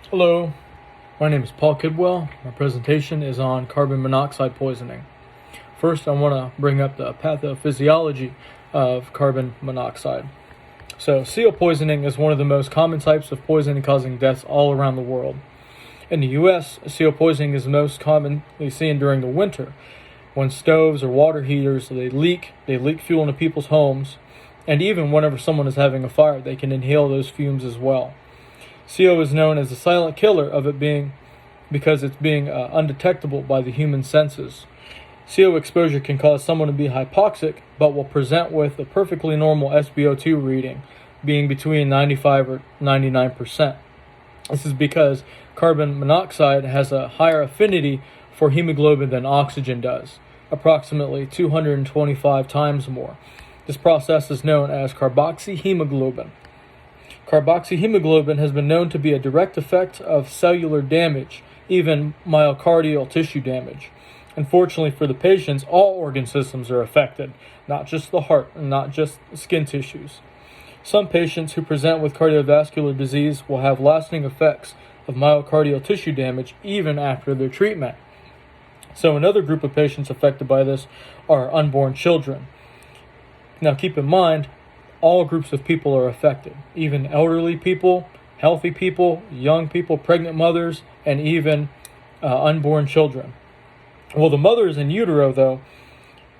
Hello, my name is Paul Kidwell. My presentation is on carbon monoxide poisoning. First, I want to bring up the pathophysiology of carbon monoxide. So, CO poisoning is one of the most common types of poisoning causing deaths all around the world. In the US, CO poisoning is most commonly seen during the winter, when stoves or water heaters they leak fuel into people's homes, and even whenever someone is having a fire, they can inhale those fumes as well. CO is known as the silent killer of it because it's being undetectable by the human senses. CO exposure can cause someone to be hypoxic, but will present with a perfectly normal SpO2 reading, being between 95 or 99%. This is because carbon monoxide has a higher affinity for hemoglobin than oxygen does, approximately 225 times more. This process is known as carboxyhemoglobin. Carboxyhemoglobin has been known to be a direct effect of cellular damage, even myocardial tissue damage. Unfortunately for the patients, all organ systems are affected, not just the heart and not just skin tissues. Some patients who present with cardiovascular disease will have lasting effects of myocardial tissue damage even after their treatment. So another group of patients affected by this are unborn children. Now keep in mind, all groups of people are affected, even elderly people, healthy people, young people, pregnant mothers, and even unborn children. Well, the mothers in utero, though,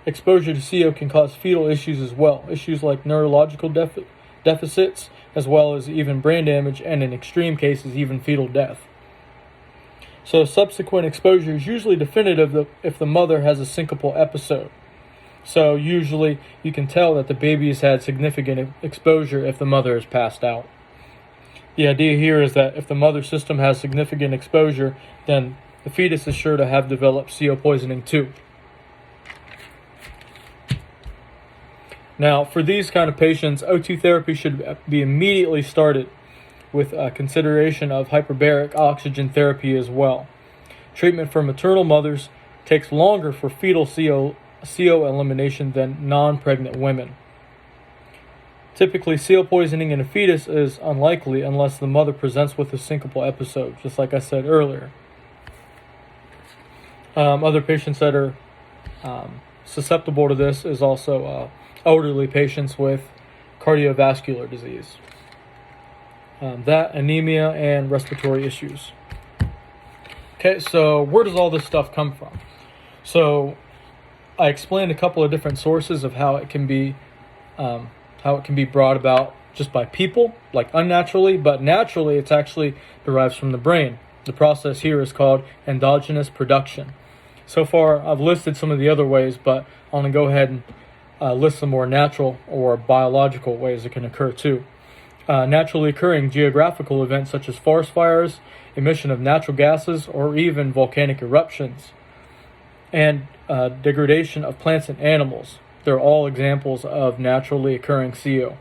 exposure to CO can cause fetal issues as well, issues like neurological deficits, as well as even brain damage, and in extreme cases, even fetal death. So subsequent exposure is usually definitive if the mother has a syncopal episode. So usually you can tell that the baby has had significant exposure if the mother has passed out. The idea here is that if the mother system has significant exposure, then the fetus is sure to have developed CO poisoning too. Now, for these kind of patients, O2 therapy should be immediately started with consideration of hyperbaric oxygen therapy as well. Treatment for maternal mothers takes longer for fetal CO elimination than non-pregnant women. Typically, CO poisoning in a fetus is unlikely unless the mother presents with a syncopal episode, just like I said earlier. Other patients that are susceptible to this is also elderly patients with cardiovascular disease. That, anemia, and respiratory issues. Okay, so where does all this stuff come from? So I explained a couple of different sources of how it can be brought about just by people, like unnaturally, but naturally it's actually derives from the brain. The process here is called endogenous production. So far, I've listed some of the other ways, but I want to go ahead and list some more natural or biological ways it can occur too. Naturally occurring geographical events such as forest fires, emission of natural gases, or even volcanic eruptions, and degradation of plants and animals. They're all examples of naturally occurring CO.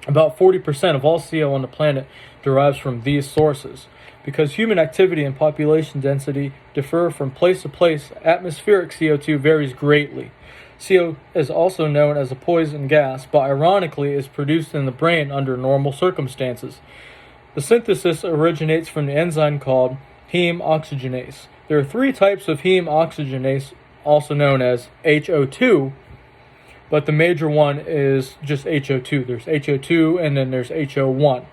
About 40% of all CO on the planet derives from these sources. Because human activity and population density differ from place to place, atmospheric CO2 varies greatly. CO is also known as a poison gas, but ironically is produced in the brain under normal circumstances. The synthesis originates from the enzyme called heme oxygenase. There are three types of heme oxygenase, also known as HO2, but the major one is just HO2. There's HO2 and then there's HO1.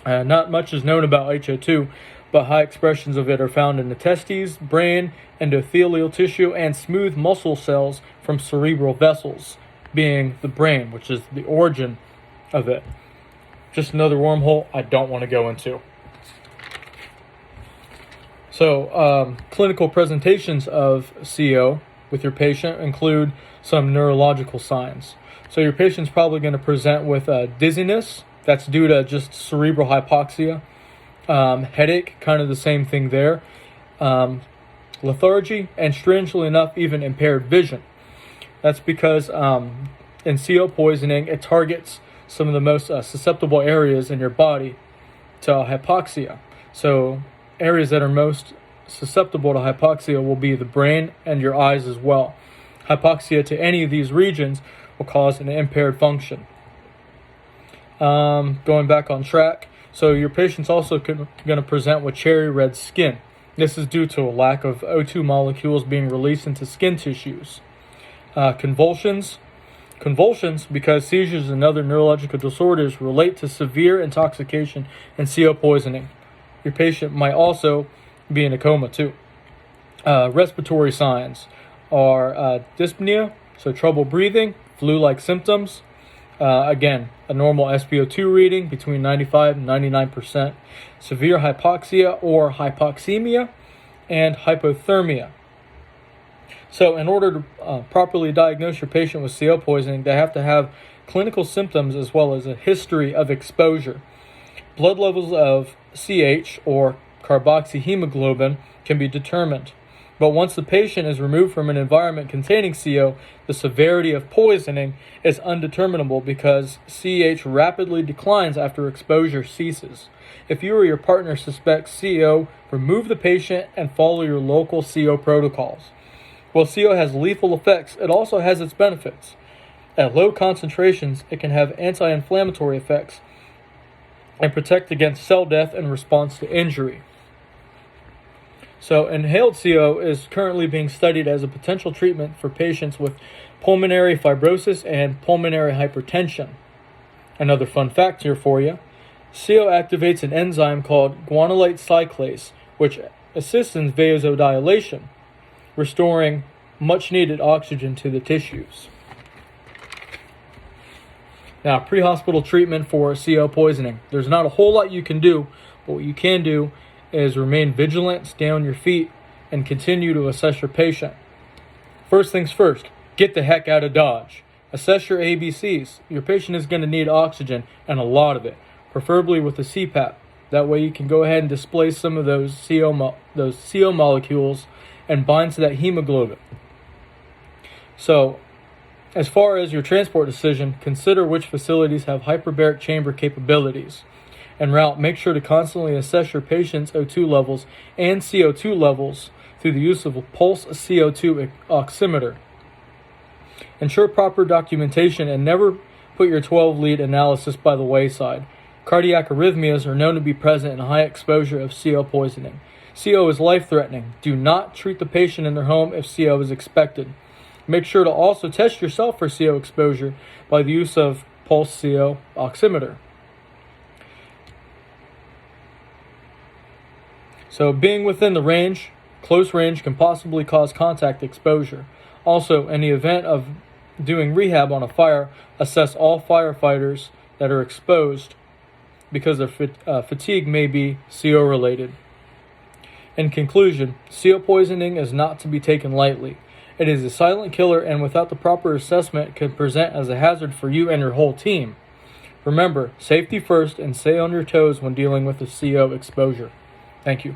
Not much is known about HO2, but high expressions of it are found in the testes, brain, endothelial tissue, and smooth muscle cells from cerebral vessels, being the brain, which is the origin of it. Just another wormhole I don't want to go into. So, clinical presentations of CO with your patient include some neurological signs. So your patient's probably going to present with dizziness. That's due to just cerebral hypoxia. Headache, kind of the same thing there. Lethargy, and strangely enough, even impaired vision. That's because in CO poisoning, it targets some of the most susceptible areas in your body to hypoxia. So areas that are most susceptible to hypoxia will be the brain and your eyes as well. Hypoxia to any of these regions will cause an impaired function. Going back on track, So your patient's also going to present with cherry red skin. This is due to a lack of O2 molecules being released into skin tissues. Convulsions, because seizures and other neurological disorders relate to severe intoxication and CO poisoning. Your patient might also be in a coma too. Respiratory signs are dyspnea, so trouble breathing, flu-like symptoms. Again, a normal SpO2 reading between 95 and 99%. Severe hypoxia or hypoxemia, and hypothermia. So in order to properly diagnose your patient with CO poisoning, they have to have clinical symptoms as well as a history of exposure. Blood levels of CH, or carboxyhemoglobin, can be determined. But once the patient is removed from an environment containing CO, the severity of poisoning is undeterminable because CH rapidly declines after exposure ceases. If you or your partner suspects CO, remove the patient and follow your local CO protocols. While CO has lethal effects, it also has its benefits. At low concentrations, it can have anti-inflammatory effects and protect against cell death in response to injury. So inhaled CO is currently being studied as a potential treatment for patients with pulmonary fibrosis and pulmonary hypertension. Another fun fact here for you. CO activates an enzyme called guanylate cyclase, which assists in vasodilation, restoring much-needed oxygen to the tissues. Now, pre-hospital treatment for CO poisoning. There's not a whole lot you can do, but what you can do is remain vigilant, stay on your feet, and continue to assess your patient. First things first, get the heck out of Dodge. Assess your ABCs. Your patient is going to need oxygen, and a lot of it, preferably with a CPAP. That way you can go ahead and displace some of those CO molecules and bind to that hemoglobin. So, as far as your transport decision, consider which facilities have hyperbaric chamber capabilities. En route, make sure to constantly assess your patient's O2 levels and CO2 levels through the use of a pulse CO2 oximeter. Ensure proper documentation and never put your 12-lead analysis by the wayside. Cardiac arrhythmias are known to be present in high exposure of CO poisoning. CO is life-threatening. Do not treat the patient in their home if CO is expected. Make sure to also test yourself for CO exposure by the use of pulse CO oximeter. So being within the range, close range, can possibly cause contact exposure. Also, in the event of doing rehab on a fire, assess all firefighters that are exposed because their fatigue may be CO related. In conclusion, CO poisoning is not to be taken lightly. It is a silent killer, and without the proper assessment can present as a hazard for you and your whole team. Remember, safety first and stay on your toes when dealing with a CO exposure. Thank you.